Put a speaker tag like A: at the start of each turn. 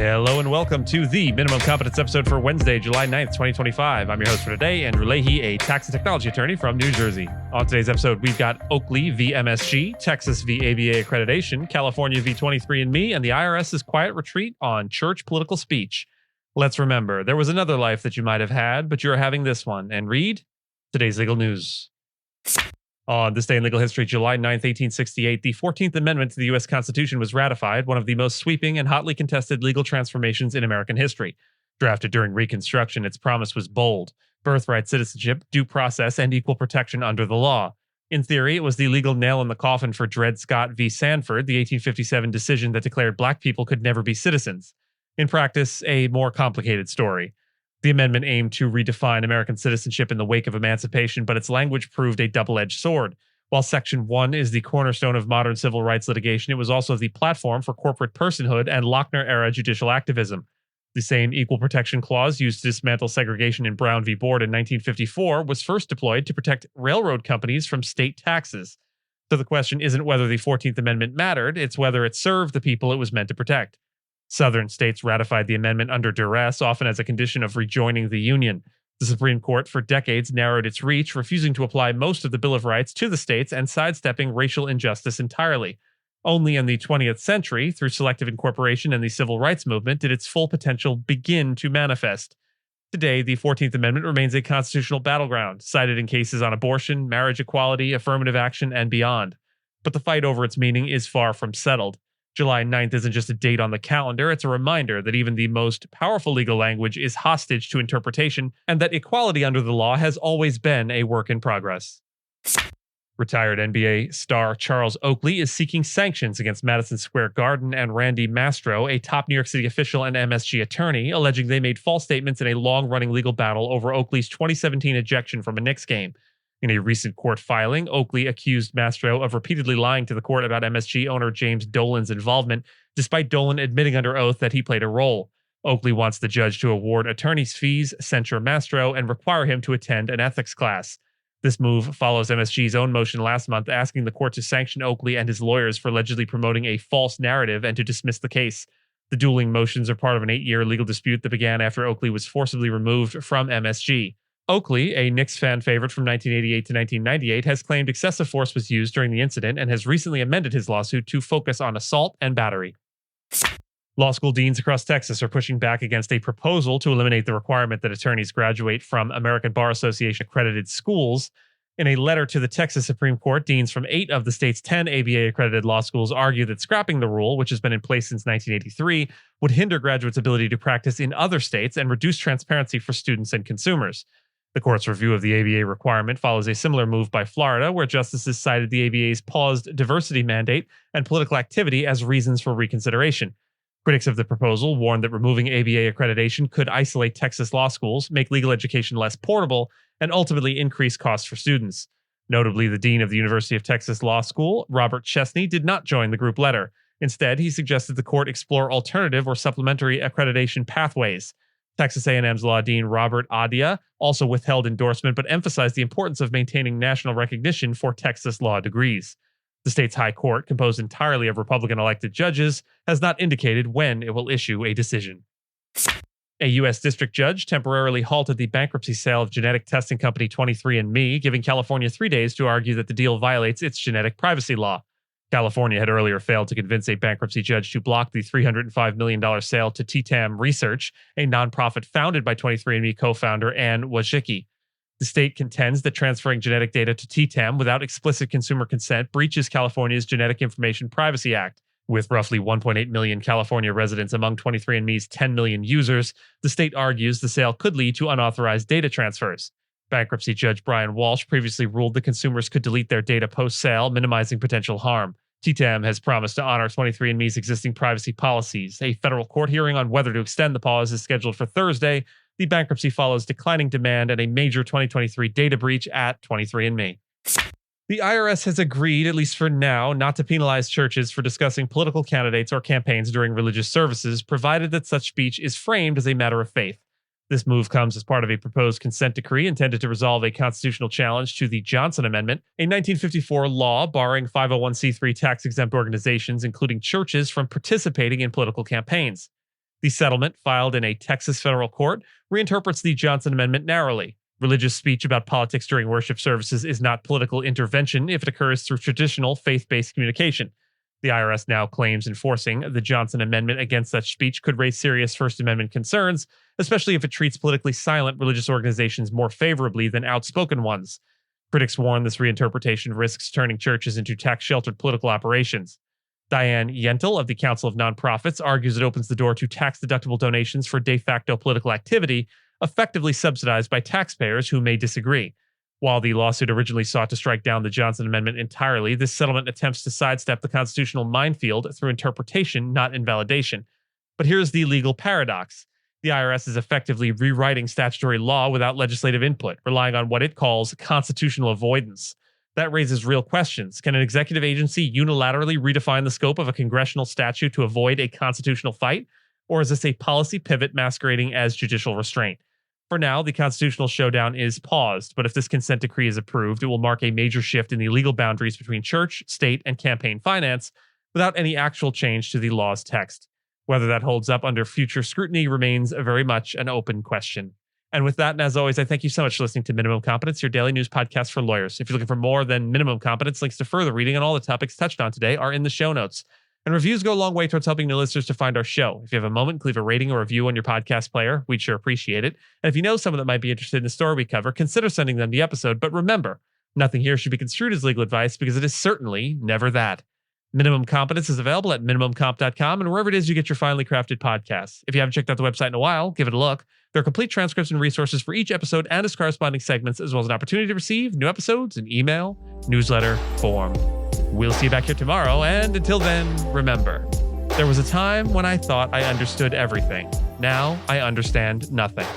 A: Hello and welcome to the Minimum Competence episode for Wednesday, July 9th, 2025. I'm your host for today, Andrew Leahy, a tax and technology attorney from New Jersey. On today's episode, we've got Oakley v. MSG, Texas v. ABA accreditation, California v. 23andMe, and the IRS's quiet retreat on church political speech. Let's remember, there was another life that you might have had, but you're having this one. And read today's legal news. On this day in legal history, July 9th, 1868, the 14th Amendment to the U.S. Constitution was ratified, one of the most sweeping and hotly contested legal transformations in American history. Drafted during Reconstruction, its promise was bold: birthright, citizenship, due process, and equal protection under the law. In theory, it was the legal nail in the coffin for Dred Scott v. Sandford, the 1857 decision that declared black people could never be citizens. In practice, a more complicated story. The amendment aimed to redefine American citizenship in the wake of emancipation, but its language proved a double-edged sword. While Section 1 is the cornerstone of modern civil rights litigation, it was also the platform for corporate personhood and Lochner-era judicial activism. The same equal protection clause used to dismantle segregation in Brown v. Board in 1954 was first deployed to protect railroad companies from state taxes. So the question isn't whether the 14th Amendment mattered, it's whether it served the people it was meant to protect. Southern states ratified the amendment under duress, often as a condition of rejoining the Union. The Supreme Court for decades narrowed its reach, refusing to apply most of the Bill of Rights to the states and sidestepping racial injustice entirely. Only in the 20th century, through selective incorporation and the civil rights movement, did its full potential begin to manifest. Today, the 14th Amendment remains a constitutional battleground, cited in cases on abortion, marriage equality, affirmative action, and beyond. But the fight over its meaning is far from settled. July 9th isn't just a date on the calendar, it's a reminder that even the most powerful legal language is hostage to interpretation, and that equality under the law has always been a work in progress. Retired NBA star Charles Oakley is seeking sanctions against Madison Square Garden and Randy Mastro, a top New York City official and MSG attorney, alleging they made false statements in a long-running legal battle over Oakley's 2017 ejection from a Knicks game. In a recent court filing, Oakley accused Mastro of repeatedly lying to the court about MSG owner James Dolan's involvement, despite Dolan admitting under oath that he played a role. Oakley wants the judge to award attorney's fees, censure Mastro, and require him to attend an ethics class. This move follows MSG's own motion last month asking the court to sanction Oakley and his lawyers for allegedly promoting a false narrative and to dismiss the case. The dueling motions are part of an 8-year legal dispute that began after Oakley was forcibly removed from MSG. Oakley, a Knicks fan favorite from 1988 to 1998, has claimed excessive force was used during the incident and has recently amended his lawsuit to focus on assault and battery. Law school deans across Texas are pushing back against a proposal to eliminate the requirement that attorneys graduate from American Bar Association accredited schools. In a letter to the Texas Supreme Court, deans from 8 of the state's 10 ABA-accredited law schools argue that scrapping the rule, which has been in place since 1983, would hinder graduates' ability to practice in other states and reduce transparency for students and consumers. The court's review of the ABA requirement follows a similar move by Florida, where justices cited the ABA's paused diversity mandate and political activity as reasons for reconsideration. Critics of the proposal warned that removing ABA accreditation could isolate Texas law schools, make legal education less portable, and ultimately increase costs for students. Notably, the dean of the University of Texas Law School, Robert Chesney, did not join the group letter. Instead, he suggested the court explore alternative or supplementary accreditation pathways. Texas A&M's law dean Robert Adia also withheld endorsement but emphasized the importance of maintaining national recognition for Texas law degrees. The state's high court, composed entirely of Republican-elected judges, has not indicated when it will issue a decision. A U.S. district judge temporarily halted the bankruptcy sale of genetic testing company 23andMe, giving California 3 days to argue that the deal violates its genetic privacy law. California had earlier failed to convince a bankruptcy judge to block the $305 million sale to TTAM Research, a nonprofit founded by 23andMe co-founder Ann Wojcicki. The state contends that transferring genetic data to TTAM without explicit consumer consent breaches California's Genetic Information Privacy Act. With roughly 1.8 million California residents among 23andMe's 10 million users, the state argues the sale could lead to unauthorized data transfers. Bankruptcy Judge Brian Walsh previously ruled that consumers could delete their data post-sale, minimizing potential harm. TTAM has promised to honor 23andMe's existing privacy policies. A federal court hearing on whether to extend the pause is scheduled for Thursday. The bankruptcy follows declining demand and a major 2023 data breach at 23andMe. The IRS has agreed, at least for now, not to penalize churches for discussing political candidates or campaigns during religious services, provided that such speech is framed as a matter of faith. This move comes as part of a proposed consent decree intended to resolve a constitutional challenge to the Johnson Amendment, a 1954 law barring 501c3 tax-exempt organizations, including churches, from participating in political campaigns. The settlement, filed in a Texas federal court, reinterprets the Johnson Amendment narrowly. Religious speech about politics during worship services is not political intervention if it occurs through traditional faith-based communication. The IRS now claims enforcing the Johnson Amendment against such speech could raise serious First Amendment concerns, especially if it treats politically silent religious organizations more favorably than outspoken ones. Critics warn this reinterpretation risks turning churches into tax-sheltered political operations. Diane Yentl of the Council of Nonprofits argues it opens the door to tax-deductible donations for de facto political activity, effectively subsidized by taxpayers who may disagree. While the lawsuit originally sought to strike down the Johnson Amendment entirely, this settlement attempts to sidestep the constitutional minefield through interpretation, not invalidation. But here's the legal paradox. The IRS is effectively rewriting statutory law without legislative input, relying on what it calls constitutional avoidance. That raises real questions. Can an executive agency unilaterally redefine the scope of a congressional statute to avoid a constitutional fight? Or is this a policy pivot masquerading as judicial restraint? For now, the constitutional showdown is paused, but if this consent decree is approved, it will mark a major shift in the legal boundaries between church, state, and campaign finance without any actual change to the law's text. Whether that holds up under future scrutiny remains very much an open question. And with that, and as always, I thank you so much for listening to Minimum Competence, your daily news podcast for lawyers. If you're looking for more than Minimum Competence, links to further reading on all the topics touched on today are in the show notes. And reviews go a long way towards helping new listeners to find our show. If you have a moment, leave a rating or review on your podcast player. We'd sure appreciate it. And if you know someone that might be interested in the story we cover, consider sending them the episode. But remember, nothing here should be construed as legal advice because it is certainly never that. Minimum Competence is available at minimumcomp.com and wherever it is you get your finely crafted podcasts. If you haven't checked out the website in a while, give it a look. There are complete transcripts and resources for each episode and its corresponding segments, as well as an opportunity to receive new episodes in email, newsletter, form. We'll see you back here tomorrow, and until then, remember, there was a time when I thought I understood everything. Now I understand nothing.